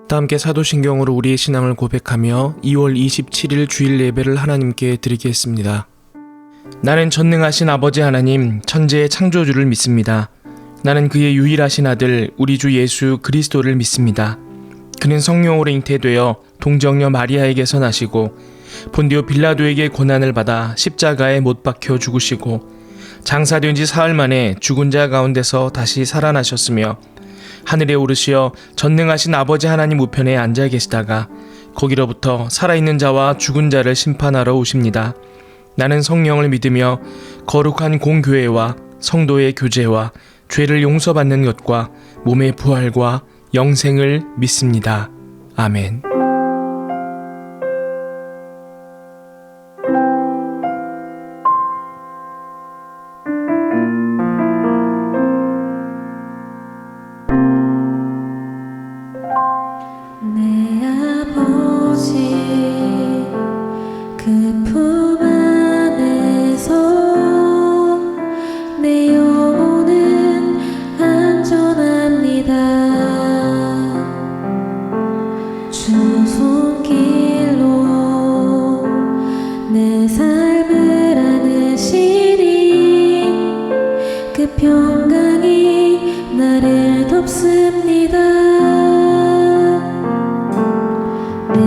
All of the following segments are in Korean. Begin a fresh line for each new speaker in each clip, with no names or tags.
다 함께 사도신경으로 우리의 신앙을 고백하며 2월 27일 주일 예배를 하나님께 드리겠습니다. 나는 전능하신 아버지 하나님, 천지의 창조주를 믿습니다. 나는 그의 유일하신 아들, 우리 주 예수 그리스도를 믿습니다. 그는 성령으로 잉태되어 동정녀 마리아에게서 나시고 본디오 빌라도에게 고난을 받아 십자가에 못 박혀 죽으시고 장사된 지 사흘 만에 죽은 자 가운데서 다시 살아나셨으며 하늘에 오르시어 전능하신 아버지 하나님 우편에 앉아 계시다가 거기로부터 살아있는 자와 죽은 자를 심판하러 오십니다. 나는 성령을 믿으며 거룩한 공교회와 성도의 교제와 죄를 용서받는 것과 몸의 부활과 영생을 믿습니다. 아멘.
내 아버지 그 품 안에서 내 영혼은 안전합니다. 주 손길로 내 삶을 안으시니 그 평강이 나를 덮습니다. 내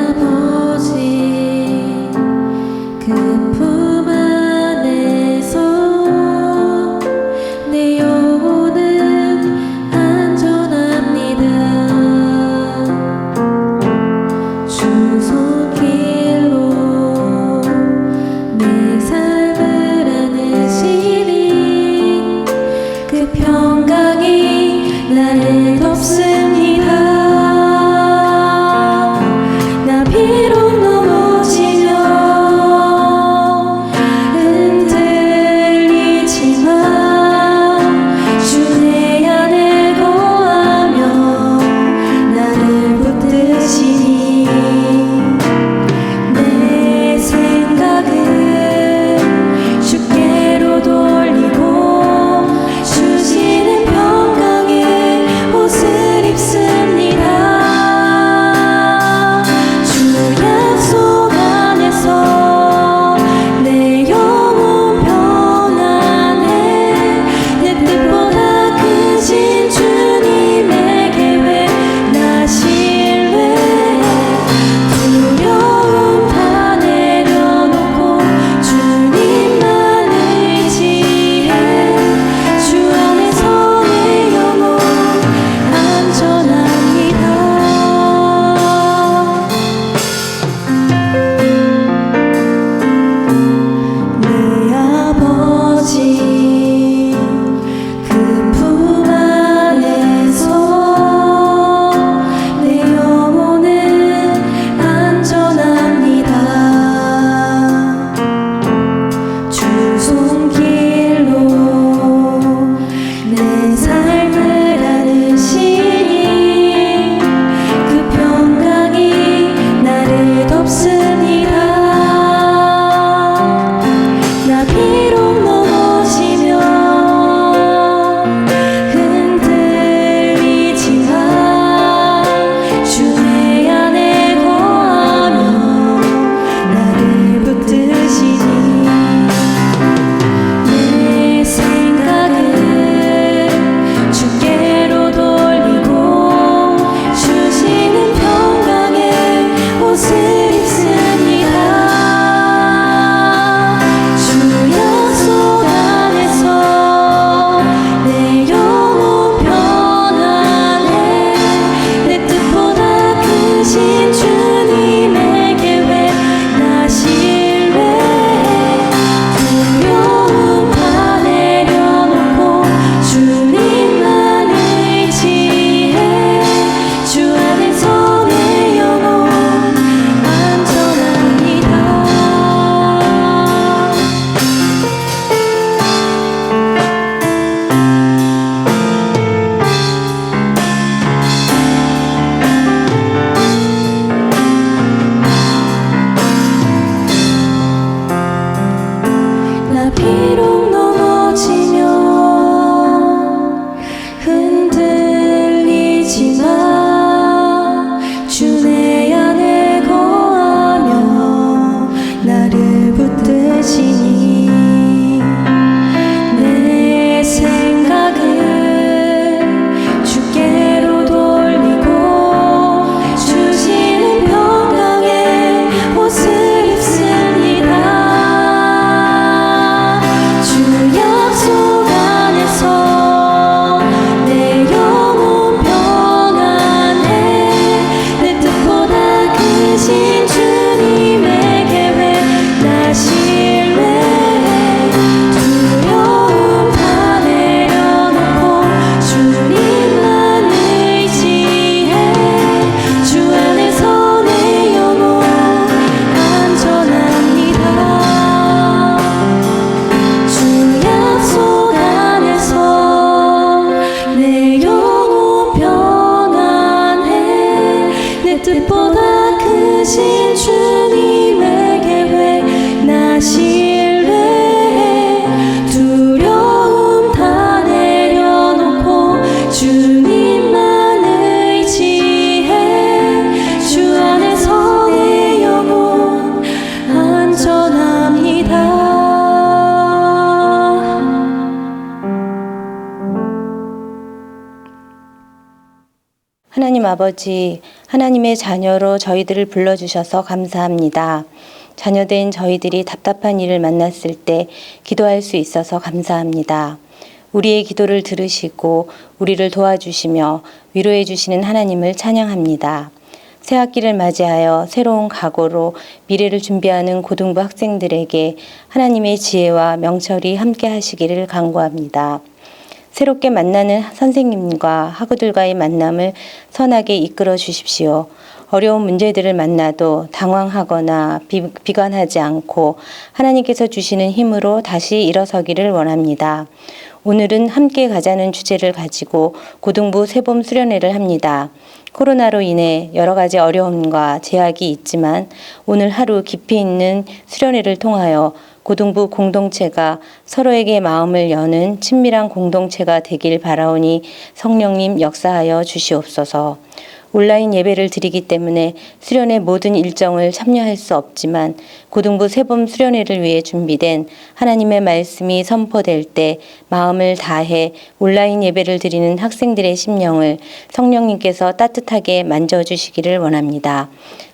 아버지 그 품 안에서 내 영혼은 안전합니다. 주 손길로 내 삶을 안으시니 그 평강이 나를 덮습니다. 뜻보다 크신 주님의 계획 나 신뢰해 두려움 다 내려놓고 주님만 의지해 주 안에서 내 영혼 안전합니다.
하나님 아버지, 하나님의 자녀로 저희들을 불러주셔서 감사합니다. 자녀된 저희들이 답답한 일을 만났을 때 기도할 수 있어서 감사합니다. 우리의 기도를 들으시고 우리를 도와주시며 위로해 주시는 하나님을 찬양합니다. 새학기를 맞이하여 새로운 각오로 미래를 준비하는 고등부 학생들에게 하나님의 지혜와 명철이 함께 하시기를 간구합니다. 새롭게 만나는 선생님과 학우들과의 만남을 선하게 이끌어 주십시오. 어려운 문제들을 만나도 당황하거나 비관하지 않고 하나님께서 주시는 힘으로 다시 일어서기를 원합니다. 오늘은 함께 가자는 주제를 가지고 고등부 새봄 수련회를 합니다. 코로나로 인해 여러 가지 어려움과 제약이 있지만 오늘 하루 깊이 있는 수련회를 통하여 고등부 공동체가 서로에게 마음을 여는 친밀한 공동체가 되길 바라오니 성령님 역사하여 주시옵소서. 온라인 예배를 드리기 때문에 수련회 모든 일정을 참여할 수 없지만 고등부 새봄 수련회를 위해 준비된 하나님의 말씀이 선포될 때 마음을 다해 온라인 예배를 드리는 학생들의 심령을 성령님께서 따뜻하게 만져주시기를 원합니다.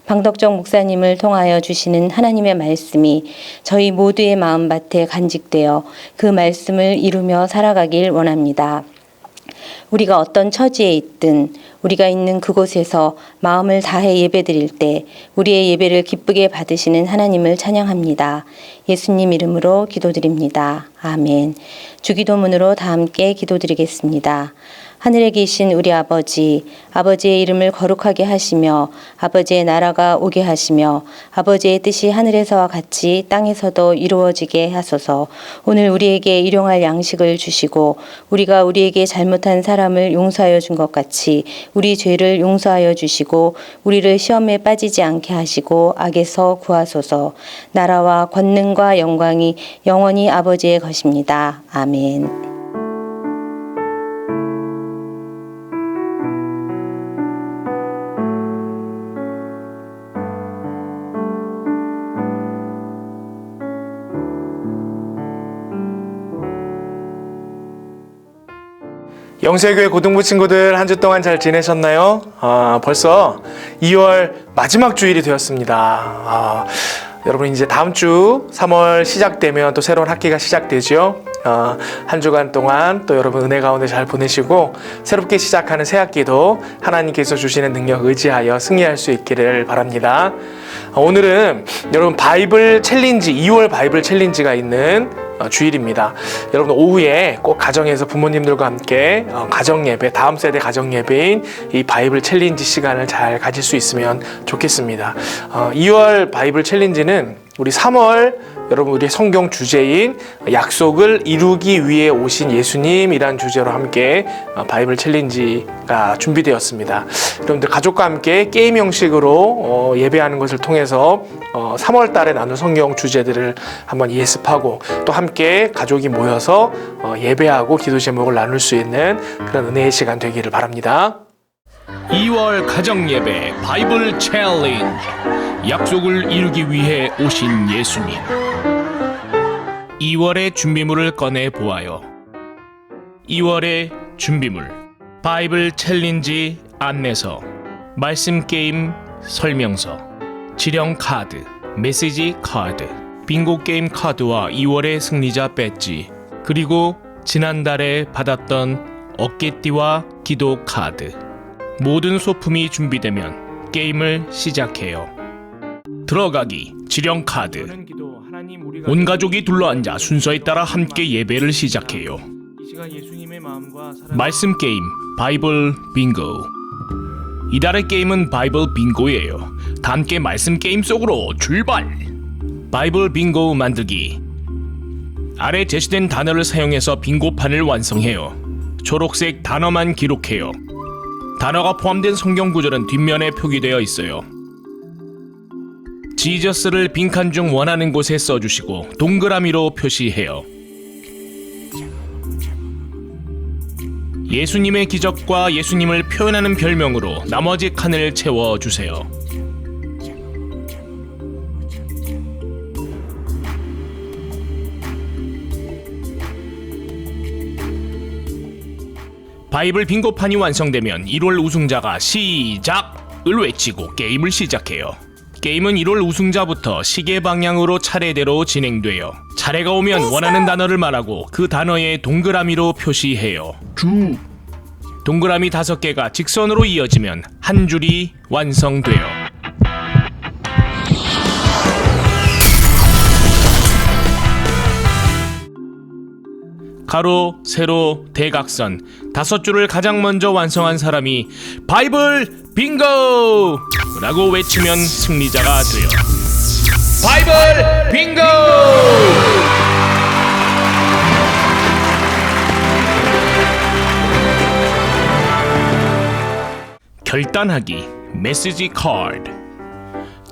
방덕정 목사님을 통하여 주시는 하나님의 말씀이 저희 모두의 마음밭에 간직되어 그 말씀을 이루며 살아가길 원합니다. 우리가 어떤 처지에 있든 우리가 있는 그곳에서 마음을 다해 예배드릴 때 우리의 예배를 기쁘게 받으시는 하나님을 찬양합니다. 예수님 이름으로 기도드립니다. 아멘. 주기도문으로 다 함께 기도드리겠습니다. 하늘에 계신 우리 아버지, 아버지의 이름을 거룩하게 하시며 아버지의 나라가 오게 하시며 아버지의 뜻이 하늘에서와 같이 땅에서도 이루어지게 하소서. 오늘 우리에게 일용할 양식을 주시고 우리가 우리에게 잘못한 사람을 용서하여 준 것 같이 우리 죄를 용서하여 주시고 우리를 시험에 빠지지 않게 하시고 악에서 구하소서. 나라와 권능과 영광이 영원히 아버지의 것입니다. 아멘.
영세교회 고등부 친구들 한 주 동안 잘 지내셨나요? 벌써 2월 마지막 주일이 되었습니다. 여러분 이제 다음 주 3월 시작되면 또 새로운 학기가 시작되죠. 한 주간 동안 또 여러분 은혜 가운데 잘 보내시고 새롭게 시작하는 새 학기도 하나님께서 주시는 능력 의지하여 승리할 수 있기를 바랍니다. 오늘은 여러분 바이블 챌린지 2월 바이블 챌린지가 있는 주일입니다. 여러분 오후에 꼭 가정에서 부모님들과 함께 가정예배, 다음 세대 가정예배인 이 바이블 챌린지 시간을 잘 가질 수 있으면 좋겠습니다. 2월 바이블 챌린지는 우리 3월 여러분 우리의 성경 주제인 약속을 이루기 위해 오신 예수님이란 주제로 함께 바이블 챌린지가 준비되었습니다. 여러분들 가족과 함께 게임 형식으로 예배하는 것을 통해서 3월 달에 나눈 성경 주제들을 한번 예습하고 또 함께 가족이 모여서 예배하고 기도 제목을 나눌 수 있는 그런 은혜의 시간 되기를 바랍니다.
2월 가정예배 바이블 챌린지 약속을 이루기 위해 오신 예수님. 2월의 준비물을 꺼내 보아요. 2월의 준비물 바이블 챌린지 안내서, 말씀 게임 설명서, 지령 카드, 메시지 카드, 빙고 게임 카드와 2월의 승리자 배지, 그리고 지난달에 받았던 어깨띠와 기도 카드. 모든 소품이 준비되면 게임을 시작해요. 들어가기, 지령 카드. 온 가족이 둘러앉아 순서에 따라 함께 예배를 시작해요. 말씀 게임, 바이블 빙고. 이달의 게임은 바이블 빙고예요. 다 함께 말씀 게임 속으로 출발! 바이블 빙고 만들기. 아래 제시된 단어를 사용해서 빙고판을 완성해요. 초록색 단어만 기록해요. 단어가 포함된 성경 구절은 뒷면에 표기되어 있어요. 지저스를 빈칸 중 원하는 곳에 써주시고 동그라미로 표시해요. 예수님의 기적과 예수님을 표현하는 별명으로 나머지 칸을 채워주세요. 바이블 빙고판이 완성되면 1월 우승자가 시작을 외치고 게임을 시작해요. 게임은 1월 우승자부터 시계 방향으로 차례대로 진행돼요. 차례가 오면 원하는 단어를 말하고 그 단어에 동그라미로 표시해요. 동그라미 5개가 직선으로 이어지면 한 줄이 완성돼요. 가로, 세로, 대각선 5줄을 가장 먼저 완성한 사람이 바이블 빙고! 라고 외치면 승리자가 돼요. 바이블 빙고! 결단하기 메시지 카드.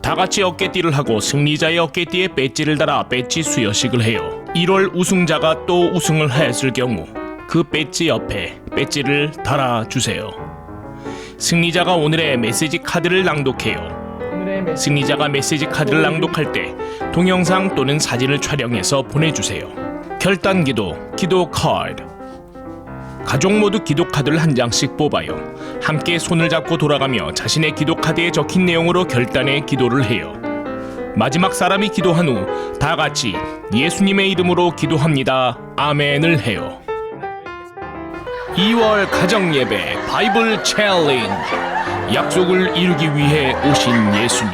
다 같이 어깨띠를 하고 승리자의 어깨띠에 배지를 달아 배지 수여식을 해요. 1월 우승자가 또 우승을 하였을 경우 그 배지 옆에 배지를 달아주세요. 승리자가 오늘의 메시지 카드를 낭독해요. 승리자가 메시지 카드를 낭독할 때 동영상 또는 사진을 촬영해서 보내주세요. 결단기도 기도 카드. 가족 모두 기도 카드를 한 장씩 뽑아요. 함께 손을 잡고 돌아가며 자신의 기도 카드에 적힌 내용으로 결단의 기도를 해요. 마지막 사람이 기도한 후 다 같이 예수님의 이름으로 기도합니다. 아멘을 해요. 2월 가정 예배 바이블 챌린지. 약속을 이루기 위해 오신 예수님.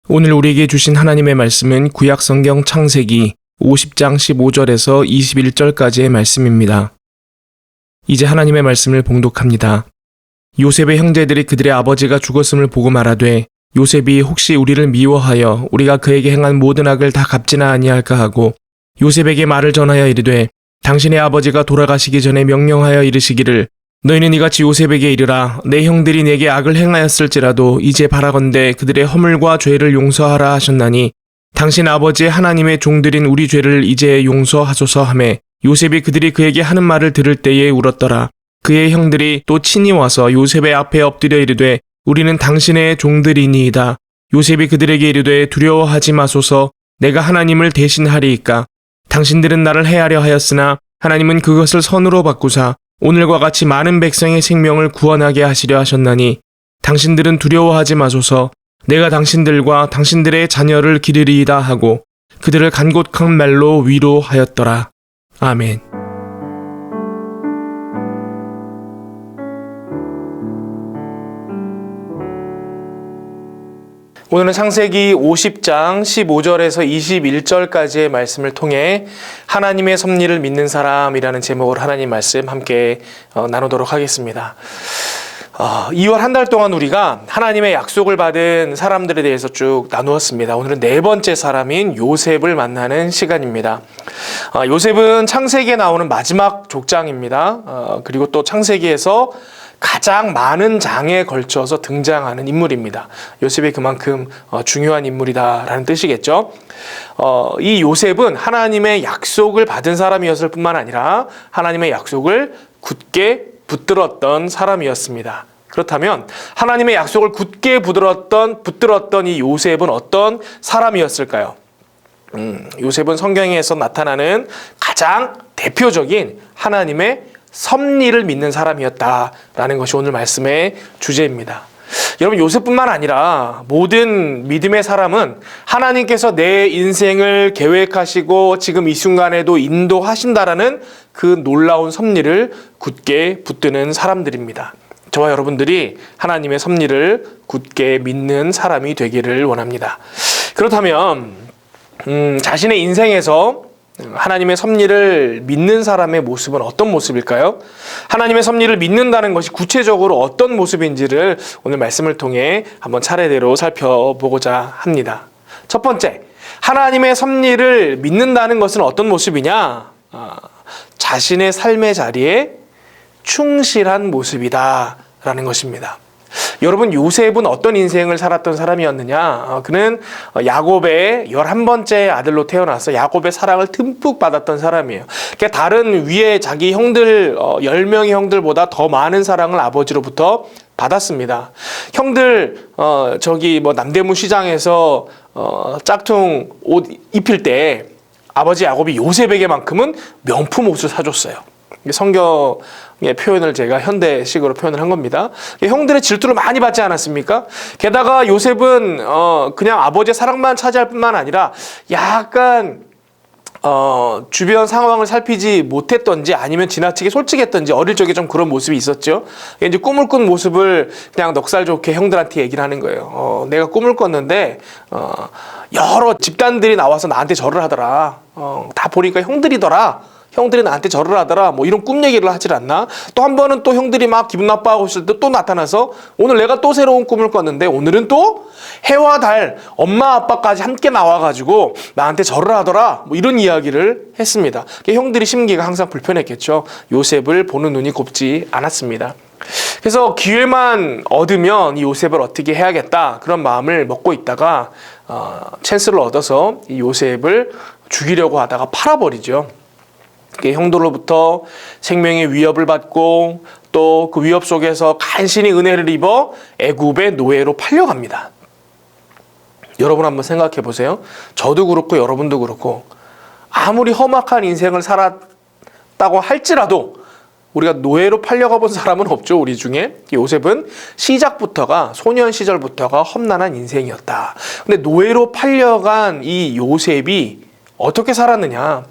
오늘 우리에게 주신 하나님의 말씀은 구약 성경 창세기 50장 15절에서 21절까지의 말씀입니다. 이제 하나님의 말씀을 봉독합니다. 요셉의 형제들이 그들의 아버지가 죽었음을 보고 말하되 요셉이 혹시 우리를 미워하여 우리가 그에게 행한 모든 악을 다 갚지나 아니할까 하고 요셉에게 말을 전하여 이르되 당신의 아버지가 돌아가시기 전에 명령하여 이르시기를 너희는 이같이 요셉에게 이르라 내 형들이 내게 악을 행하였을지라도 이제 바라건대 그들의 허물과 죄를 용서하라 하셨나니 당신 아버지의 하나님의 종들인 우리 죄를 이제 용서하소서 하매 요셉이 그들이 그에게 하는 말을 들을 때에 울었더라. 그의 형들이 또 친히 와서 요셉의 앞에 엎드려 이르되 우리는 당신의 종들이니이다. 요셉이 그들에게 이르되 두려워하지 마소서 내가 하나님을 대신하리이까. 당신들은 나를 해하려 하였으나 하나님은 그것을 선으로 바꾸사 오늘과 같이 많은 백성의 생명을 구원하게 하시려 하셨나니 당신들은 두려워하지 마소서 내가 당신들과 당신들의 자녀를 기르리이다 하고 그들을 간곡한 말로 위로하였더라. 아멘. 오늘은 창세기 50장 15절에서 21절까지의 말씀을 통해 하나님의 섭리를 믿는 사람이라는 제목으로 하나님 말씀 함께 나누도록 하겠습니다. 2월 한 달 동안 우리가 하나님의 약속을 받은 사람들에 대해서 쭉 나누었습니다. 오늘은 네 번째 사람인 요셉을 만나는 시간입니다. 요셉은 창세기에 나오는 마지막 족장입니다. 그리고 또 창세기에서 가장 많은 장에 걸쳐서 등장하는 인물입니다. 요셉이 그만큼 중요한 인물이다라는 뜻이겠죠. 이 요셉은 하나님의 약속을 받은 사람이었을 뿐만 아니라 하나님의 약속을 굳게 붙들었던 사람이었습니다. 그렇다면 하나님의 약속을 굳게 붙들었던 이 요셉은 어떤 사람이었을까요? 요셉은 성경에서 나타나는 가장 대표적인 하나님의 섭리를 믿는 사람이었다라는 것이 오늘 말씀의 주제입니다. 여러분, 요셉뿐만 아니라 모든 믿음의 사람은 하나님께서 내 인생을 계획하시고 지금 이 순간에도 인도하신다라는 그 놀라운 섭리를 굳게 붙드는 사람들입니다. 저와 여러분들이 하나님의 섭리를 굳게 믿는 사람이 되기를 원합니다. 그렇다면 자신의 인생에서 하나님의 섭리를 믿는 사람의 모습은 어떤 모습일까요? 하나님의 섭리를 믿는다는 것이 구체적으로 어떤 모습인지를 오늘 말씀을 통해 한번 차례대로 살펴보고자 합니다. 첫 번째, 하나님의 섭리를 믿는다는 것은 어떤 모습이냐? 자신의 삶의 자리에 충실한 모습이다라는 것입니다. 여러분, 요셉은 어떤 인생을 살았던 사람이었느냐? 그는 야곱의 11번째 아들로 태어나서 야곱의 사랑을 듬뿍 받았던 사람이에요. 그러니까 다른 위에 자기 형들 10명의 형들보다 더 많은 사랑을 아버지로부터 받았습니다. 형들 저기 뭐 남대문 시장에서 짝퉁 옷 입힐 때 아버지 야곱이 요셉에게만큼은 명품 옷을 사줬어요. 성경의 표현을 제가 현대식으로 표현을 한 겁니다. 형들의 질투를 많이 받지 않았습니까? 게다가 요셉은 그냥 아버지의 사랑만 차지할 뿐만 아니라 약간 주변 상황을 살피지 못했던지 아니면 지나치게 솔직했던지 어릴 적에 좀 그런 모습이 있었죠. 이제 꿈을 꾼 모습을 그냥 넉살 좋게 형들한테 얘기를 하는 거예요. 내가 꿈을 꿨는데 여러 집단들이 나와서 나한테 절을 하더라. 다 보니까 형들이더라. 형들이 나한테 절을 하더라. 뭐 이런 꿈 얘기를 하질 않나? 또 한 번은 또 형들이 막 기분 나빠하고 있을 때 또 나타나서 오늘 내가 또 새로운 꿈을 꿨는데 오늘은 또 해와 달, 엄마 아빠까지 함께 나와가지고 나한테 절을 하더라. 뭐 이런 이야기를 했습니다. 형들이 심기가 항상 불편했겠죠. 요셉을 보는 눈이 곱지 않았습니다. 그래서 기회만 얻으면 이 요셉을 어떻게 해야겠다 그런 마음을 먹고 있다가 찬스를 얻어서 이 요셉을 죽이려고 하다가 팔아버리죠. 형들로부터 생명의 위협을 받고 또 그 위협 속에서 간신히 은혜를 입어 애굽의 노예로 팔려갑니다. 여러분 한번 생각해 보세요. 저도 그렇고 여러분도 그렇고 아무리 험악한 인생을 살았다고 할지라도 우리가 노예로 팔려가 본 사람은 없죠. 우리 중에. 요셉은 시작부터가 소년 시절부터가 험난한 인생이었다. 근데 노예로 팔려간 이 요셉이 어떻게 살았느냐?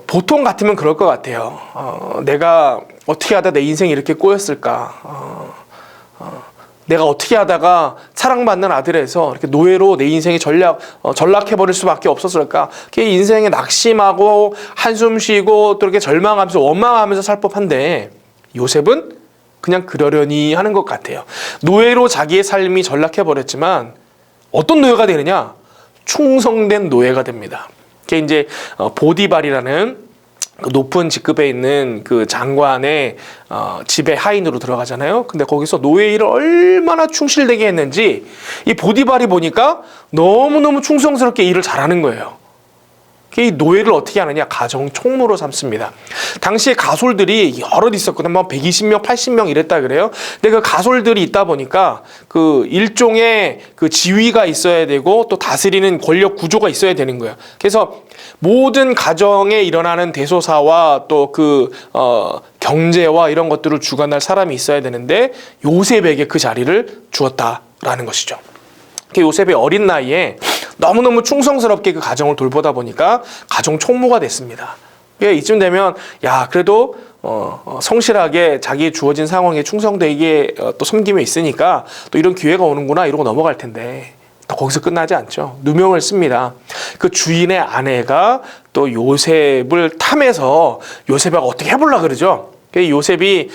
보통 같으면 그럴 것 같아요. 내가 어떻게 하다 내 인생이 이렇게 꼬였을까? 내가 어떻게 하다가 사랑받는 아들에서 이렇게 노예로 내 인생이 전락해버릴 수밖에 없었을까? 인생에 낙심하고 한숨 쉬고 또 이렇게 절망하면서 원망하면서 살 법한데 요셉은 그냥 그러려니 하는 것 같아요. 노예로 자기의 삶이 전락해버렸지만 어떤 노예가 되느냐? 충성된 노예가 됩니다. 그게 이제 보디발이라는 그 높은 직급에 있는 그 장관의 집의 하인으로 들어가잖아요. 근데 거기서 노예 일을 얼마나 충실되게 했는지 이 보디발이 보니까 너무너무 충성스럽게 일을 잘하는 거예요. 이 노예를 어떻게 하느냐? 가정 총무로 삼습니다. 당시에 가솔들이 여럿 있었거든요. 뭐 120명, 80명 이랬다 그래요. 근데 그 가솔들이 있다 보니까 그 일종의 그 지위가 있어야 되고 또 다스리는 권력 구조가 있어야 되는 거예요. 그래서 모든 가정에 일어나는 대소사와 또 그 경제와 이런 것들을 주관할 사람이 있어야 되는데 요셉에게 그 자리를 주었다라는 것이죠. 요셉의 어린 나이에 너무너무 충성스럽게 그 가정을 돌보다 보니까 가정 총무가 됐습니다. 이쯤 되면 야 그래도 성실하게 자기 주어진 상황에 충성되게 또 섬김에 있으니까 또 이런 기회가 오는구나 이러고 넘어갈 텐데 또 거기서 끝나지 않죠. 누명을 씁니다. 그 주인의 아내가 또 요셉을 탐해서 요셉하고 어떻게 해보려고 그러죠. 요셉이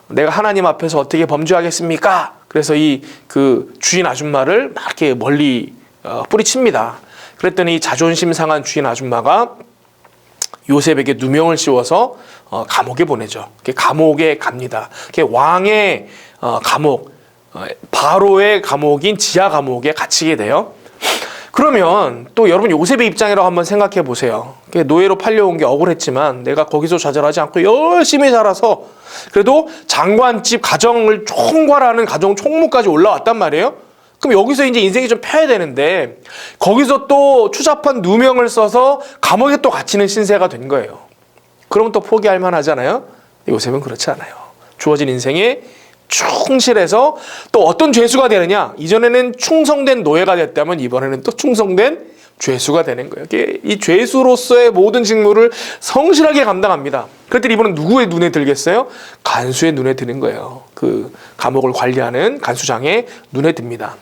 내가 하나님 앞에서 어떻게 범죄하겠습니까? 그래서 이 그 주인 아줌마를 막 이렇게 멀리 뿌리칩니다. 그랬더니 자존심 상한 주인 아줌마가 요셉에게 누명을 씌워서 감옥에 보내죠. 감옥에 갑니다. 왕의 감옥, 바로의 감옥인 지하 감옥에 갇히게 돼요. 그러면 또 여러분 요셉의 입장이라고 한번 생각해 보세요. 노예로 팔려온 게 억울했지만 내가 거기서 좌절하지 않고 열심히 살아서 그래도 장관집 가정을 총괄하는 가정 총무까지 올라왔단 말이에요. 그럼 여기서 이제 인생이 좀 펴야 되는데 거기서 또 추잡한 누명을 써서 감옥에 또 갇히는 신세가 된 거예요. 그러면 또 포기할 만하잖아요. 요셉은 그렇지 않아요. 주어진 인생에 충실해서 또 어떤 죄수가 되느냐? 이전에는 충성된 노예가 됐다면 이번에는 또 충성된 죄수가 되는 거예요. 이 죄수로서의 모든 직무를 성실하게 감당합니다. 그랬더니 이번엔 누구의 눈에 들겠어요? 간수의 눈에 드는 거예요. 그 감옥을 관리하는 간수장의 눈에 듭니다.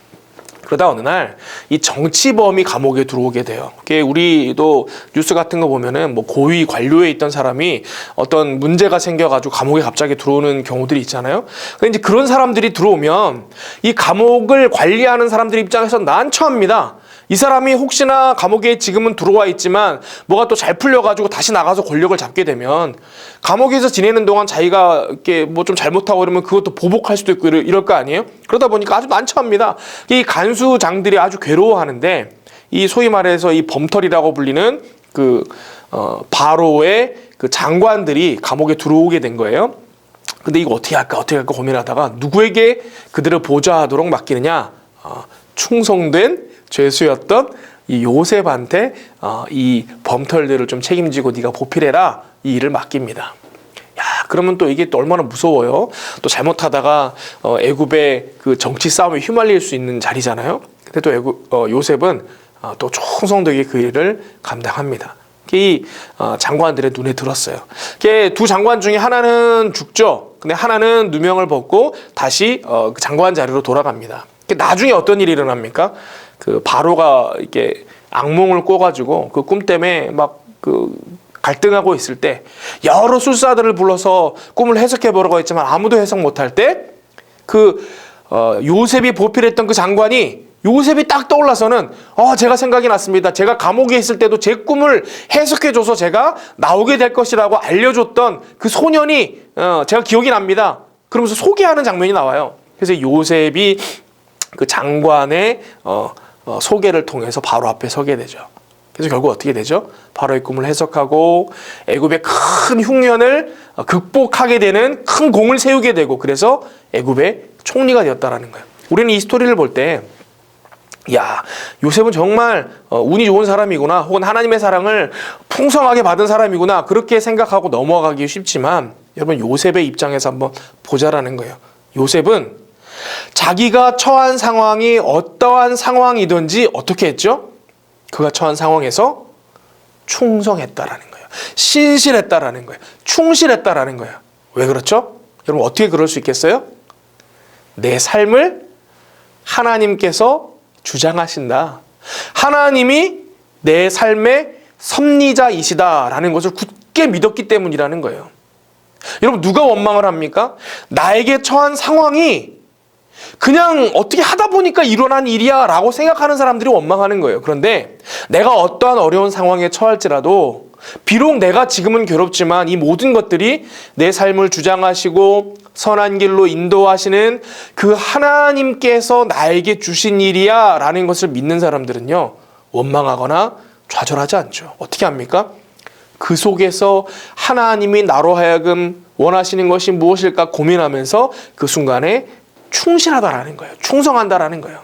그러다 어느 날 이 정치범이 감옥에 들어오게 돼요. 우리도 뉴스 같은 거 보면은 뭐 고위 관료에 있던 사람이 어떤 문제가 생겨가지고 감옥에 갑자기 들어오는 경우들이 있잖아요. 근데 이제 그런 사람들이 들어오면 이 감옥을 관리하는 사람들 입장에서 난처합니다. 이 사람이 혹시나 감옥에 지금은 들어와 있지만 뭐가 또 잘 풀려가지고 다시 나가서 권력을 잡게 되면 감옥에서 지내는 동안 자기가 이렇게 뭐 좀 잘못하고 이러면 그것도 보복할 수도 있고 이럴 거 아니에요? 그러다 보니까 아주 난처합니다. 이 간수장들이 아주 괴로워하는데 이 소위 말해서 이 범털이라고 불리는 바로의 그 장관들이 감옥에 들어오게 된 거예요. 근데 이거 어떻게 할까 고민하다가 누구에게 그들을 보좌하도록 맡기느냐? 충성된 죄수였던 이 요셉한테 이 범털들을 좀 책임지고 네가 보필해라, 이 일을 맡깁니다. 야, 그러면 또 이게 또 얼마나 무서워요. 또 잘못하다가 애굽의 그 정치 싸움에 휘말릴 수 있는 자리잖아요. 근데 또 요셉은 또 충성되게 그 일을 감당합니다. 이 장관들의 눈에 들었어요. 두 장관 중에 하나는 죽죠. 근데 하나는 누명을 벗고 다시 그 장관 자리로 돌아갑니다. 나중에 어떤 일이 일어납니까? 그 바로가 이렇게 악몽을 꿔가지고 그 꿈 때문에 막 갈등하고 있을 때 여러 술사들을 불러서 꿈을 해석해 보려고 했지만 아무도 해석 못할 때 요셉이 보필했던 그 장관이 요셉이 딱 떠올라서는 제가 생각이 났습니다. 제가 감옥에 있을 때도 제 꿈을 해석해줘서 제가 나오게 될 것이라고 알려줬던 그 소년이 제가 기억이 납니다. 그러면서 소개하는 장면이 나와요. 그래서 요셉이 그 장관의 소개를 통해서 바로 앞에 서게 되죠. 그래서 결국 어떻게 되죠? 바로의 꿈을 해석하고 애굽의 큰 흉년을 극복하게 되는 큰 공을 세우게 되고 그래서 애굽의 총리가 되었다라는 거예요. 우리는 이 스토리를 볼 때 야, 요셉은 정말 운이 좋은 사람이구나, 혹은 하나님의 사랑을 풍성하게 받은 사람이구나, 그렇게 생각하고 넘어가기 쉽지만 여러분 요셉의 입장에서 한번 보자라는 거예요. 요셉은 자기가 처한 상황이 어떠한 상황이든지 어떻게 했죠? 그가 처한 상황에서 충성했다라는 거예요. 신실했다라는 거예요. 충실했다라는 거예요. 왜 그렇죠? 여러분 어떻게 그럴 수 있겠어요? 내 삶을 하나님께서 주장하신다. 하나님이 내 삶의 섭리자이시다라는 것을 굳게 믿었기 때문이라는 거예요. 여러분 누가 원망을 합니까? 나에게 처한 상황이 그냥 어떻게 하다 보니까 일어난 일이야 라고 생각하는 사람들이 원망하는 거예요. 그런데 내가 어떠한 어려운 상황에 처할지라도 비록 내가 지금은 괴롭지만 이 모든 것들이 내 삶을 주장하시고 선한 길로 인도하시는 그 하나님께서 나에게 주신 일이야 라는 것을 믿는 사람들은요, 원망하거나 좌절하지 않죠. 어떻게 합니까? 그 속에서 하나님이 나로 하여금 원하시는 것이 무엇일까 고민하면서 그 순간에 충실하다라는 거예요. 충성한다라는 거예요.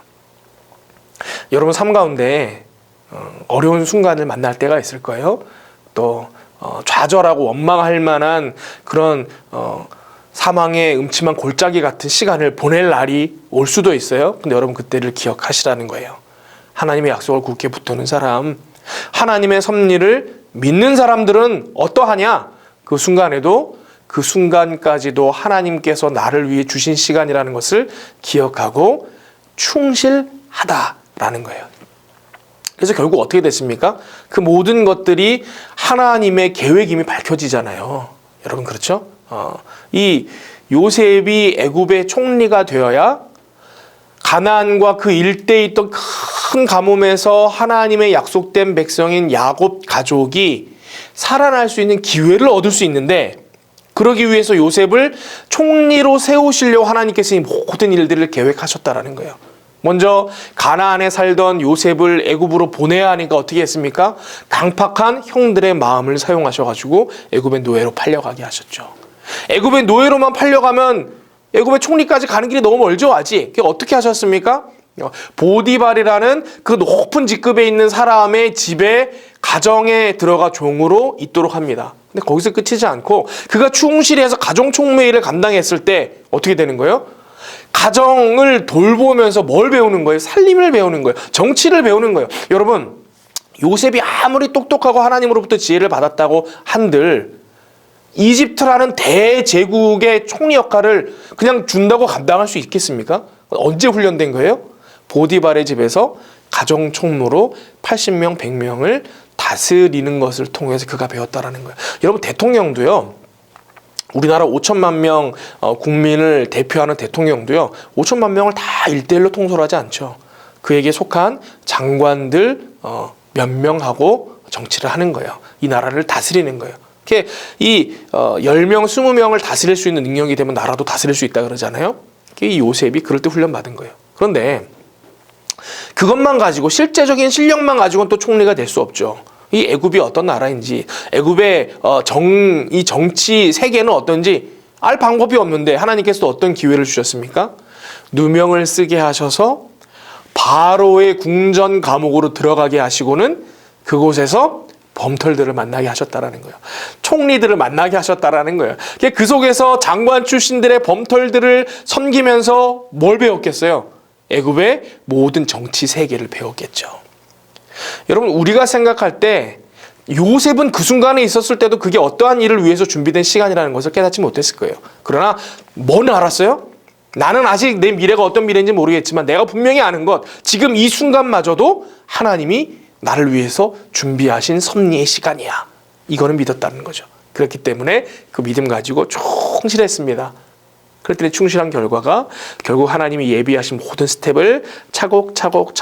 여러분 삶 가운데 어려운 순간을 만날 때가 있을 거예요. 또 좌절하고 원망할 만한 그런 사망의 음침한 골짜기 같은 시간을 보낼 날이 올 수도 있어요. 근데 여러분 그때를 기억하시라는 거예요. 하나님의 약속을 굳게 붙드는 사람, 하나님의 섭리를 믿는 사람들은 어떠하냐? 그 순간에도 그 순간까지도 하나님께서 나를 위해 주신 시간이라는 것을 기억하고 충실하다라는 거예요. 그래서 결국 어떻게 됐습니까? 그 모든 것들이 하나님의 계획임이 밝혀지잖아요. 여러분 그렇죠? 이 요셉이 애굽의 총리가 되어야 가나안과 그 일대에 있던 큰 가뭄에서 하나님의 약속된 백성인 야곱 가족이 살아날 수 있는 기회를 얻을 수 있는데, 그러기 위해서 요셉을 총리로 세우시려고 하나님께서 이 모든 일들을 계획하셨다라는 거예요. 먼저 가나안에 살던 요셉을 애굽으로 보내야 하니까 어떻게 했습니까? 강팍한 형들의 마음을 사용하셔가지고 애굽의 노예로 팔려가게 하셨죠. 애굽의 노예로만 팔려가면 애굽의 총리까지 가는 길이 너무 멀죠, 아직. 그게 어떻게 하셨습니까? 보디발이라는 그 높은 직급에 있는 사람의 집에 가정에 들어가 종으로 있도록 합니다. 근데 거기서 끝이지 않고 그가 충실해서 가정 총매일을 감당했을 때 어떻게 되는 거예요? 가정을 돌보면서 뭘 배우는 거예요? 살림을 배우는 거예요. 정치를 배우는 거예요. 여러분, 요셉이 아무리 똑똑하고 하나님으로부터 지혜를 받았다고 한들 이집트라는 대제국의 총리 역할을 그냥 준다고 감당할 수 있겠습니까? 언제 훈련된 거예요? 보디발의 집에서 가정 총무로 80명, 100명을 다스리는 것을 통해서 그가 배웠다라는 거예요. 여러분, 대통령도요, 우리나라 5천만 명 국민을 대표하는 대통령도요, 5천만 명을 다 1대1로 통솔하지 않죠. 그에게 속한 장관들 몇 명하고 정치를 하는 거예요. 이 나라를 다스리는 거예요. 이렇게 이 10명, 20명을 다스릴 수 있는 능력이 되면 나라도 다스릴 수 있다 그러잖아요. 이 요셉이 그럴 때 훈련 받은 거예요. 그런데 그것만 가지고 실제적인 실력만 가지고는 또 총리가 될 수 없죠. 이 애굽이 어떤 나라인지, 애굽의 이 정치 세계는 어떤지 알 방법이 없는데 하나님께서 어떤 기회를 주셨습니까? 누명을 쓰게 하셔서 바로의 궁전 감옥으로 들어가게 하시고는 그곳에서 범털들을 만나게 하셨다라는 거예요. 총리들을 만나게 하셨다라는 거예요. 그 속에서 장관 출신들의 범털들을 섬기면서 뭘 배웠겠어요? 애굽의 모든 정치 세계를 배웠겠죠. 여러분, 우리가 생각할 때 요셉은 그 순간에 있었을 때도 그게 어떠한 일을 위해서 준비된 시간이라는 것을 깨닫지 못했을 거예요. 그러나 뭐는 알았어요? 나는 아직 내 미래가 어떤 미래인지 모르겠지만 내가 분명히 아는 것, 지금 이 순간마저도 하나님이 나를 위해서 준비하신 섭리의 시간이야. 이거는 믿었다는 거죠. 그렇기 때문에 그 믿음 가지고 충실했습니다. 그랬더니 충실한 결과가 결국 하나님이 예비하신 모든 스텝을 차곡차곡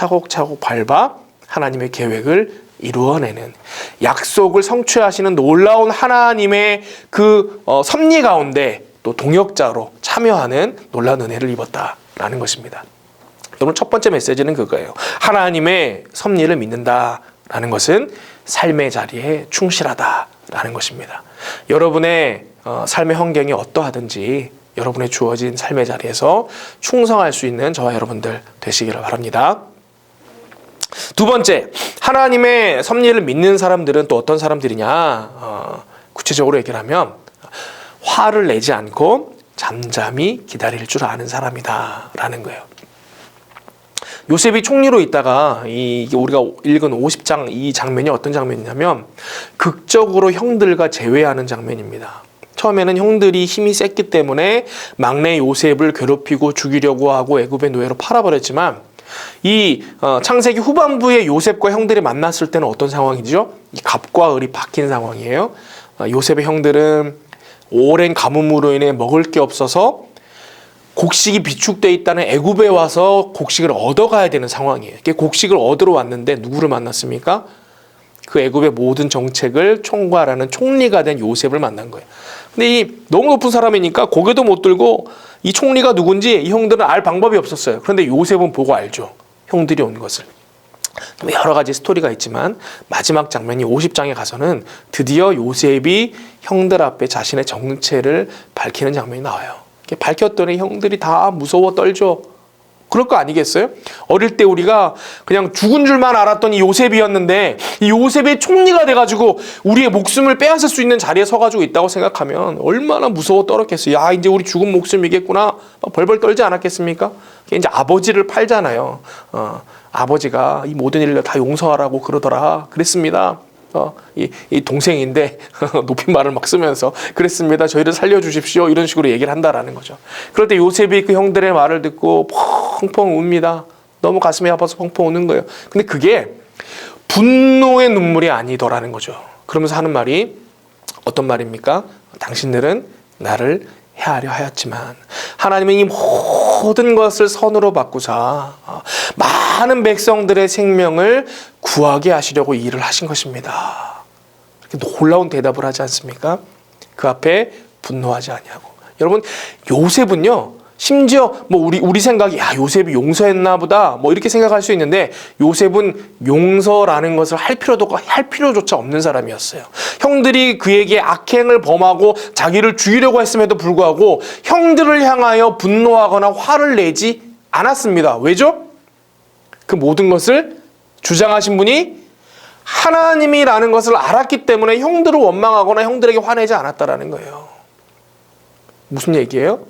밟아 하나님의 계획을 이루어내는, 약속을 성취하시는 놀라운 하나님의 그 섭리 가운데 또 동역자로 참여하는 놀라운 은혜를 입었다라는 것입니다. 여러분, 첫 번째 메시지는 그거예요. 하나님의 섭리를 믿는다라는 것은 삶의 자리에 충실하다라는 것입니다. 여러분의 삶의 환경이 어떠하든지 여러분의 주어진 삶의 자리에서 충성할 수 있는 저와 여러분들 되시기를 바랍니다. 두 번째, 하나님의 섭리를 믿는 사람들은 또 어떤 사람들이냐? 구체적으로 얘기를 하면 화를 내지 않고 잠잠히 기다릴 줄 아는 사람이다라는 거예요. 요셉이 총리로 있다가 이게 우리가 읽은 50장 이 장면이 어떤 장면이냐면 극적으로 형들과 재회하는 장면입니다. 처음에는 형들이 힘이 셌기 때문에 막내 요셉을 괴롭히고 죽이려고 하고 애굽의 노예로 팔아버렸지만 이 창세기 후반부에 요셉과 형들이 만났을 때는 어떤 상황이죠? 이 갑과 을이 바뀐 상황이에요. 요셉의 형들은 오랜 가뭄으로 인해 먹을 게 없어서 곡식이 비축되어 있다는 애굽에 와서 곡식을 얻어가야 되는 상황이에요. 곡식을 얻으러 왔는데 누구를 만났습니까? 그 애굽의 모든 정책을 총괄하는 총리가 된 요셉을 만난 거예요. 근데 이 너무 높은 사람이니까 고개도 못 들고 이 총리가 누군지 이 형들은 알 방법이 없었어요. 그런데 요셉은 보고 알죠. 형들이 온 것을. 여러 가지 스토리가 있지만 마지막 장면이 50장에 가서는 드디어 요셉이 형들 앞에 자신의 정체를 밝히는 장면이 나와요. 밝혔더니 형들이 다 무서워 떨죠. 그럴 거 아니겠어요? 어릴 때 우리가 그냥 죽은 줄만 알았던 이 요셉이었는데 이 요셉이 총리가 돼가지고 우리의 목숨을 빼앗을 수 있는 자리에 서가지고 있다고 생각하면 얼마나 무서워 떨었겠어요. 야, 이제 우리 죽은 목숨이겠구나. 벌벌 떨지 않았겠습니까? 이제 아버지를 팔잖아요. 아버지가 이 모든 일을 다 용서하라고 그러더라. 그랬습니다. 이 동생인데 높임말을 막 쓰면서 그랬습니다. 저희를 살려주십시오. 이런 식으로 얘기를 한다라는 거죠. 그럴 때 요셉이 그 형들의 말을 듣고 펑펑 웁니다. 너무 가슴이 아파서 펑펑 우는 거예요. 근데 그게 분노의 눈물이 아니더라는 거죠. 그러면서 하는 말이 어떤 말입니까? 당신들은 나를 해하려 하였지만 하나님은 이 모든 것을 선으로 바꾸사 많은 백성들의 생명을 구하게 하시려고 일을 하신 것입니다. 놀라운 대답을 하지 않습니까? 그 앞에 분노하지 아니하고. 여러분, 요셉은요, 심지어 뭐 우리 생각이 야, 요셉이 용서했나 보다 뭐 이렇게 생각할 수 있는데 요셉은 용서라는 것을 할 필요조차 없는 사람이었어요. 형들이 그에게 악행을 범하고 자기를 죽이려고 했음에도 불구하고 형들을 향하여 분노하거나 화를 내지 않았습니다. 왜죠? 그 모든 것을 주장하신 분이 하나님이라는 것을 알았기 때문에 형들을 원망하거나 형들에게 화내지 않았다라는 거예요. 무슨 얘기예요?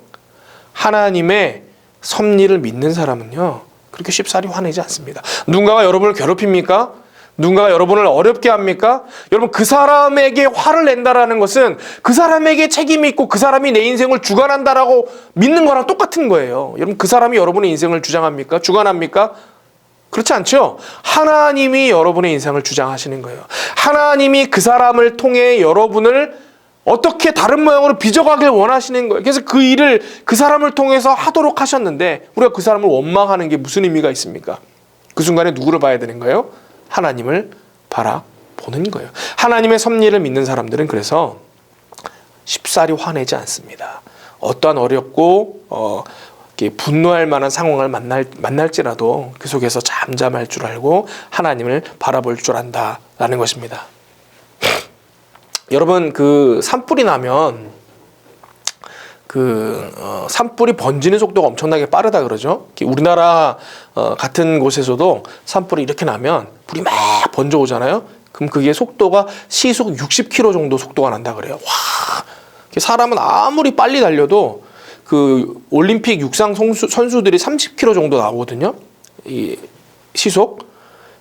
하나님의 섭리를 믿는 사람은요, 그렇게 쉽사리 화내지 않습니다. 누군가가 여러분을 괴롭힙니까? 누군가가 여러분을 어렵게 합니까? 여러분, 그 사람에게 화를 낸다라는 것은 그 사람에게 책임이 있고 그 사람이 내 인생을 주관한다라고 믿는 거랑 똑같은 거예요. 여러분, 그 사람이 여러분의 인생을 주장합니까? 주관합니까? 그렇지 않죠? 하나님이 여러분의 인생을 주장하시는 거예요. 하나님이 그 사람을 통해 여러분을 어떻게 다른 모양으로 빚어가길 원하시는 거예요. 그래서 그 일을 그 사람을 통해서 하도록 하셨는데 우리가 그 사람을 원망하는 게 무슨 의미가 있습니까? 그 순간에 누구를 봐야 되는 거예요? 하나님을 바라보는 거예요. 하나님의 섭리를 믿는 사람들은 그래서 쉽사리 화내지 않습니다. 어떠한 어렵고 이렇게 분노할 만한 상황을 만날지라도 그 속에서 잠잠할 줄 알고 하나님을 바라볼 줄 안다라는 것입니다. 여러분, 그 산불이 나면 산불이 번지는 속도가 엄청나게 빠르다 그러죠. 우리나라 같은 곳에서도 산불이 이렇게 나면 불이 막 번져 오잖아요. 그럼 그게 속도가 시속 60km 정도 속도가 난다 그래요. 와, 사람은 아무리 빨리 달려도 그 올림픽 육상 선수들이 30km 정도 나오거든요. 이 시속.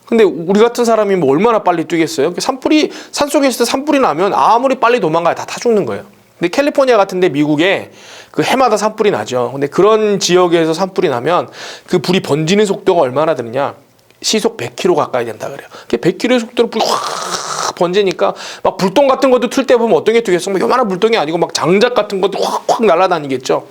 근데 우리 같은 사람이 뭐 얼마나 빨리 뛰겠어요? 산속에 있을 때 산불이 나면 아무리 빨리 도망가야 다 죽는 거예요. 근데 캘리포니아 같은데 미국에 그 해마다 산불이 나죠. 근데 그런 지역에서 산불이 나면 그 불이 번지는 속도가 얼마나 되느냐? 시속 100km 가까이 된다 그래요. 100km의 속도로 불이 확 번지니까 막 불똥 같은 것도 틀 때 보면 어떤 게 뜨겠어? 뭐 요만한 불똥이 아니고 막 장작 같은 것도 확 날아다니겠죠.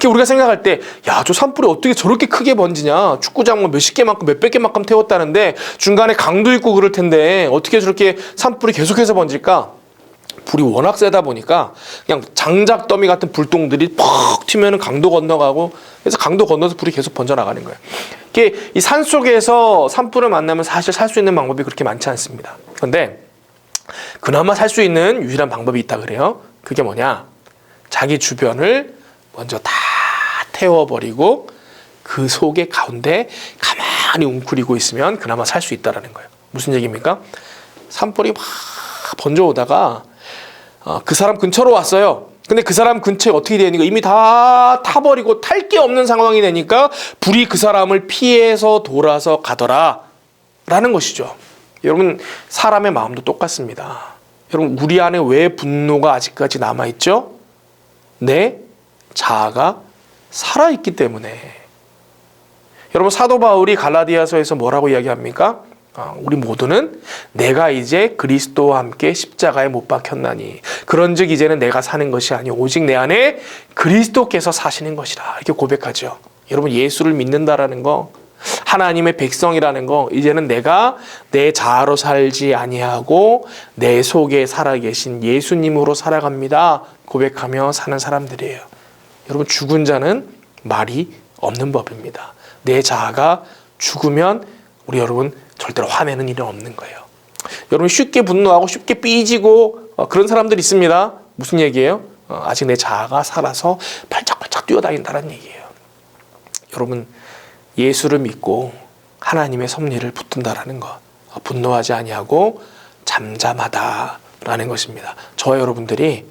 우리가 생각할 때, 야, 저 산불이 어떻게 저렇게 크게 번지냐? 축구장 뭐 몇십 개만큼, 몇백 개만큼 태웠다는데 중간에 강도 있고 그럴 텐데 어떻게 저렇게 산불이 계속해서 번질까? 불이 워낙 세다 보니까 그냥 장작 더미 같은 불똥들이 퍽 튀면은 강도 건너가고 그래서 강도 건너서 불이 계속 번져나가는 거예요. 이게 이 산 속에서 산불을 만나면 사실 살 수 있는 방법이 그렇게 많지 않습니다. 그런데 그나마 살 수 있는 유일한 방법이 있다 그래요. 그게 뭐냐? 자기 주변을 먼저 다 태워버리고 그 속에 가운데 가만히 웅크리고 있으면 그나마 살 수 있다라는 거예요. 무슨 얘기입니까? 산불이 막 번져오다가 그 사람 근처로 왔어요. 근데 그 사람 근처에 어떻게 되니까 이미 다 타버리고 탈 게 없는 상황이 되니까 불이 그 사람을 피해서 돌아서 가더라 라는 것이죠. 여러분, 사람의 마음도 똑같습니다. 여러분, 우리 안에 왜 분노가 아직까지 남아있죠? 내 자아가 살아있기 때문에. 여러분, 사도 바울이 갈라디아서에서 뭐라고 이야기합니까? 우리 모두는 내가 이제 그리스도와 함께 십자가에 못 박혔나니 그런즉 이제는 내가 사는 것이 아니오 오직 내 안에 그리스도께서 사시는 것이라 이렇게 고백하죠. 여러분, 예수를 믿는다라는 거, 하나님의 백성이라는 거, 이제는 내가 내 자아로 살지 아니하고 내 속에 살아계신 예수님으로 살아갑니다 고백하며 사는 사람들이에요. 여러분, 죽은 자는 말이 없는 법입니다. 내 자아가 죽으면 우리 여러분 절대로 화내는 일은 없는 거예요. 여러분, 쉽게 분노하고 쉽게 삐지고 그런 사람들이 있습니다. 무슨 얘기예요? 아직 내 자아가 살아서 팔짝팔짝 뛰어다닌다는 얘기예요. 여러분, 예수를 믿고 하나님의 섭리를 붙든다라는 것, 분노하지 아니하고 잠잠하다라는 것입니다. 저와 여러분들이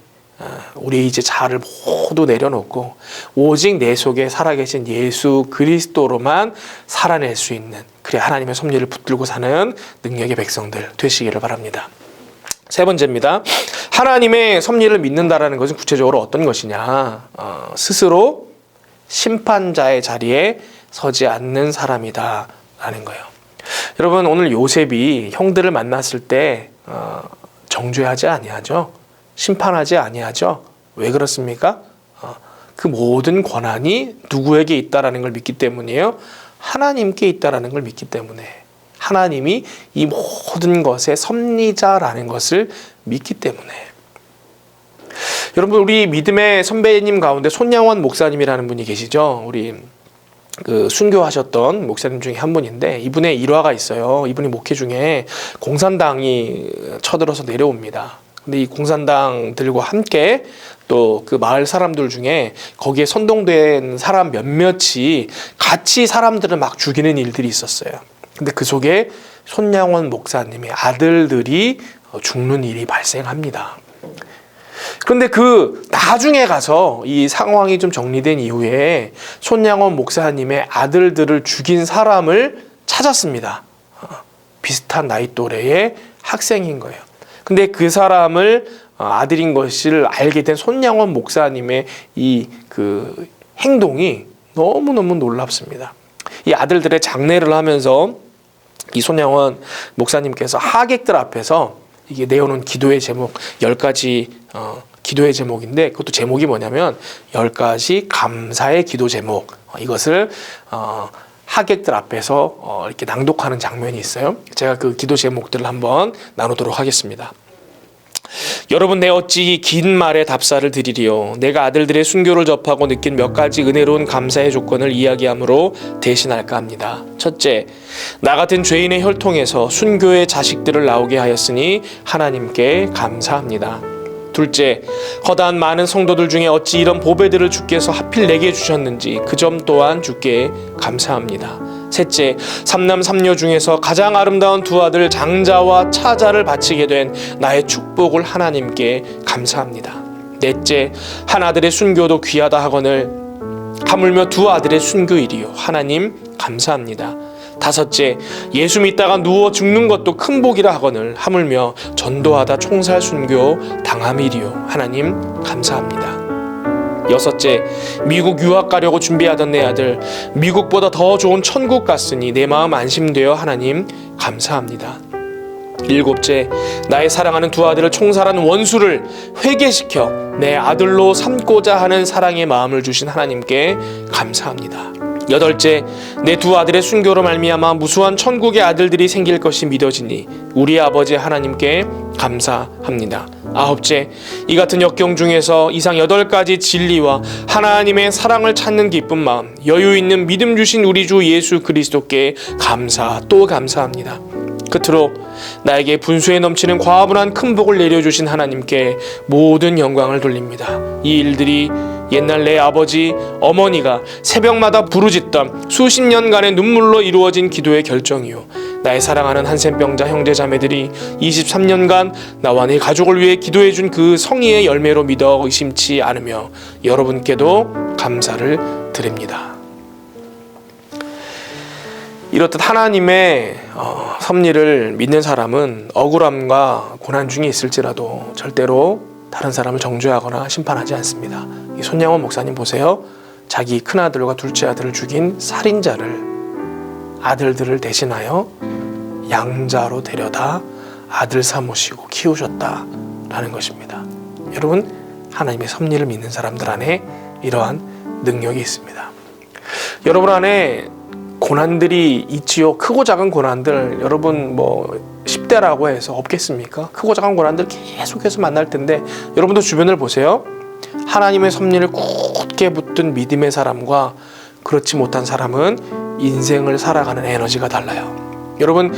우리 이제 자아를 모두 내려놓고 오직 내 속에 살아계신 예수 그리스도로만 살아낼 수 있는, 그래 하나님의 섭리를 붙들고 사는 능력의 백성들 되시기를 바랍니다. 세 번째입니다. 하나님의 섭리를 믿는다라는 것은 구체적으로 어떤 것이냐? 스스로 심판자의 자리에 서지 않는 사람이다 라는 거예요. 여러분, 오늘 요셉이 형들을 만났을 때 정죄하지 아니하죠. 심판하지 아니하죠. 왜 그렇습니까? 그 모든 권한이 누구에게 있다라는 걸 믿기 때문이에요. 하나님께 있다라는 걸 믿기 때문에, 하나님이 이 모든 것의 섭리자라는 것을 믿기 때문에. 여러분, 우리 믿음의 선배님 가운데 손양원 목사님이라는 분이 계시죠. 우리 그 순교하셨던 목사님 중에 한 분인데 이분의 일화가 있어요. 이분이 목회 중에 공산당이 쳐들어서 내려옵니다. 근데 이 공산당들과 함께 또 그 마을 사람들 중에 거기에 선동된 사람 몇몇이 같이 사람들을 막 죽이는 일들이 있었어요. 근데 그 속에 손양원 목사님의 아들들이 죽는 일이 발생합니다. 그런데 그 나중에 가서 이 상황이 좀 정리된 이후에 손양원 목사님의 아들들을 죽인 사람을 찾았습니다. 비슷한 나이 또래의 학생인 거예요. 근데 그 사람을 아들인 것을 알게 된 손양원 목사님의 이 그 행동이 너무너무 놀랍습니다. 이 아들들의 장례를 하면서 이 손양원 목사님께서 하객들 앞에서 이게 내어놓은 기도의 제목 10가지 기도의 제목인데, 그것도 제목이 뭐냐면 10가지 감사의 기도 제목, 이것을 하객들 앞에서 이렇게 낭독하는 장면이 있어요. 제가 그 기도 제목들을 한번 나누도록 하겠습니다. 여러분, 내 어찌 긴 말에 답사를 드리리요. 내가 아들들의 순교를 접하고 느낀 몇 가지 은혜로운 감사의 조건을 이야기함으로 대신할까 합니다. 첫째, 나 같은 죄인의 혈통에서 순교의 자식들을 나오게 하였으니 하나님께 감사합니다. 둘째, 허다한 많은 성도들 중에 어찌 이런 보배들을 주께서 하필 내게 주셨는지 그 점 또한 주께 감사합니다. 셋째, 삼남 삼녀 중에서 가장 아름다운 두 아들 장자와 차자를 바치게 된 나의 축복을 하나님께 감사합니다. 넷째, 한 아들의 순교도 귀하다 하거늘 하물며 두 아들의 순교일이요 하나님 감사합니다. 다섯째, 예수 믿다가 누워 죽는 것도 큰 복이라 하거늘 하물며 전도하다 총살 순교 당함이리요 하나님 감사합니다. 여섯째, 미국 유학 가려고 준비하던 내 아들 미국보다 더 좋은 천국 갔으니 내 마음 안심되어 하나님 감사합니다. 일곱째, 나의 사랑하는 두 아들을 총살한 원수를 회개시켜 내 아들로 삼고자 하는 사랑의 마음을 주신 하나님께 감사합니다. 여덟째, 내 두 아들의 순교로 말미암아 무수한 천국의 아들들이 생길 것이 믿어지니 우리 아버지 하나님께 감사합니다. 아홉째, 이 같은 역경 중에서 이상 8가지 진리와 하나님의 사랑을 찾는 기쁜 마음, 여유 있는 믿음 주신 우리 주 예수 그리스도께 감사 또 감사합니다. 끝으로 나에게 분수에 넘치는 과분한 큰 복을 내려주신 하나님께 모든 영광을 돌립니다. 이 일들이 옛날 내 아버지, 어머니가 새벽마다 부르짖던 수십 년간의 눈물로 이루어진 기도의 결정이요 나의 사랑하는 한센병자 형제자매들이 23년간 나와 내 가족을 위해 기도해준 그 성의의 열매로 믿어 의심치 않으며 여러분께도 감사를 드립니다. 이렇듯 하나님의 섭리를 믿는 사람은 억울함과 고난 중에 있을지라도 절대로 다른 사람을 정죄하거나 심판하지 않습니다. 이 손양원 목사님 보세요. 자기 큰아들과 둘째 아들을 죽인 살인자를 아들들을 대신하여 양자로 데려다 아들 삼으시고 키우셨다라는 것입니다. 여러분, 하나님의 섭리를 믿는 사람들 안에 이러한 능력이 있습니다. 여러분 안에 고난들이 있지요. 크고 작은 고난들, 여러분 10대라고 해서 없겠습니까? 크고 작은 고난들 계속해서 만날 텐데 여러분도 주변을 보세요. 하나님의 섭리를 굳게 붙든 믿음의 사람과 그렇지 못한 사람은 인생을 살아가는 에너지가 달라요. 여러분,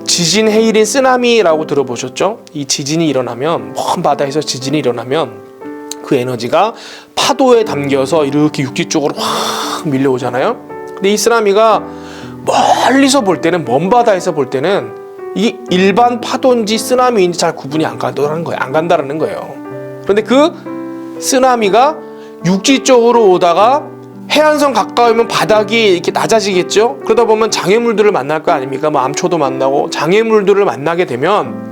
지진, 해일인 쓰나미라고 들어보셨죠? 이 지진이 일어나면, 먼 바다에서 지진이 일어나면 그 에너지가 파도에 담겨서 이렇게 육지 쪽으로 확 밀려오잖아요. 근데 이 쓰나미가 멀리서 볼 때는, 먼 바다에서 볼 때는 이게 일반 파도인지 쓰나미인지 잘 구분이 안 간다는 거예요. 그런데 그 쓰나미가 육지 쪽으로 오다가 해안선 가까우면 바닥이 이렇게 낮아지겠죠. 그러다 보면 장애물들을 만날 거 아닙니까? 암초도 만나고 장애물들을 만나게 되면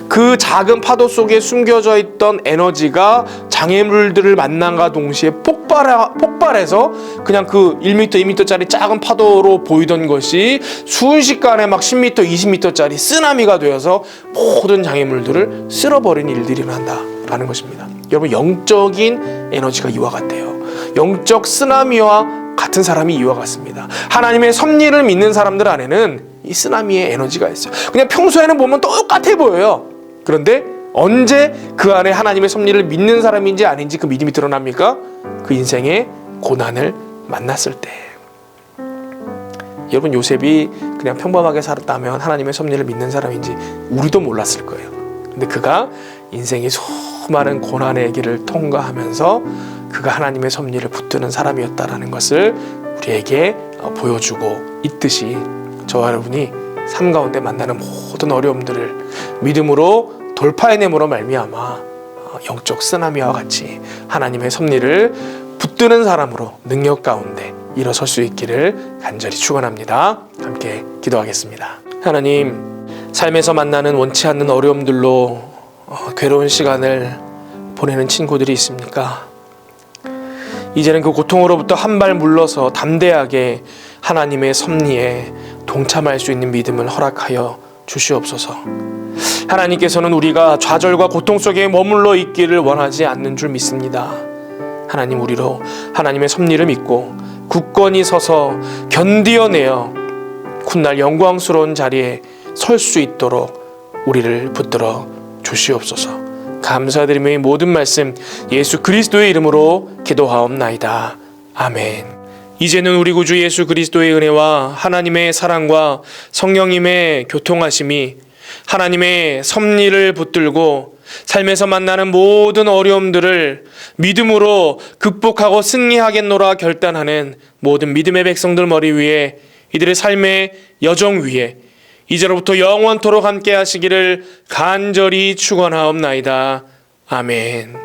그 작은 파도 속에 숨겨져 있던 에너지가 장애물들을 만남과 동시에 폭발해서 그냥 그 1m, 2m짜리 작은 파도로 보이던 것이 순식간에 막 10m, 20m짜리 쓰나미가 되어서 모든 장애물들을 쓸어버린 일들이 일어난다라는 것입니다. 여러분, 영적인 에너지가 이와 같아요. 영적 쓰나미와 같은 사람이 이와 같습니다. 하나님의 섭리를 믿는 사람들 안에는 이 쓰나미의 에너지가 있어요. 그냥 평소에는 보면 똑같아 보여요. 그런데 언제 그 안에 하나님의 섭리를 믿는 사람인지 아닌지 그 믿음이 드러납니까? 그 인생의 고난을 만났을 때. 여러분, 요셉이 그냥 평범하게 살았다면 하나님의 섭리를 믿는 사람인지 우리도 몰랐을 거예요. 근데 그가 인생의 수많은 고난의 길을 통과하면서 그가 하나님의 섭리를 붙드는 사람이었다라는 것을 우리에게 보여주고 있듯이 저와 여러분이 삶 가운데 만나는 모든 어려움들을 믿음으로 돌파해냄으로 말미암아 영적 쓰나미와 같이 하나님의 섭리를 붙드는 사람으로 능력 가운데 일어설 수 있기를 간절히 축원합니다. 함께 기도하겠습니다. 하나님, 삶에서 만나는 원치 않는 어려움들로 괴로운 시간을 보내는 친구들이 있습니까? 이제는 그 고통으로부터 한 발 물러서 담대하게 하나님의 섭리에 동참할 수 있는 믿음을 허락하여 주시옵소서. 하나님께서는 우리가 좌절과 고통 속에 머물러 있기를 원하지 않는 줄 믿습니다. 하나님, 우리로 하나님의 섭리를 믿고 굳건히 서서 견디어내어 훗날 영광스러운 자리에 설 수 있도록 우리를 붙들어 주시옵소서. 감사드리며 이 모든 말씀 예수 그리스도의 이름으로 기도하옵나이다. 아멘. 이제는 우리 구주 예수 그리스도의 은혜와 하나님의 사랑과 성령님의 교통하심이 하나님의 섭리를 붙들고 삶에서 만나는 모든 어려움들을 믿음으로 극복하고 승리하겠노라 결단하는 모든 믿음의 백성들 머리 위에, 이들의 삶의 여정 위에 이제로부터 영원토록 함께 하시기를 간절히 축원하옵나이다. 아멘.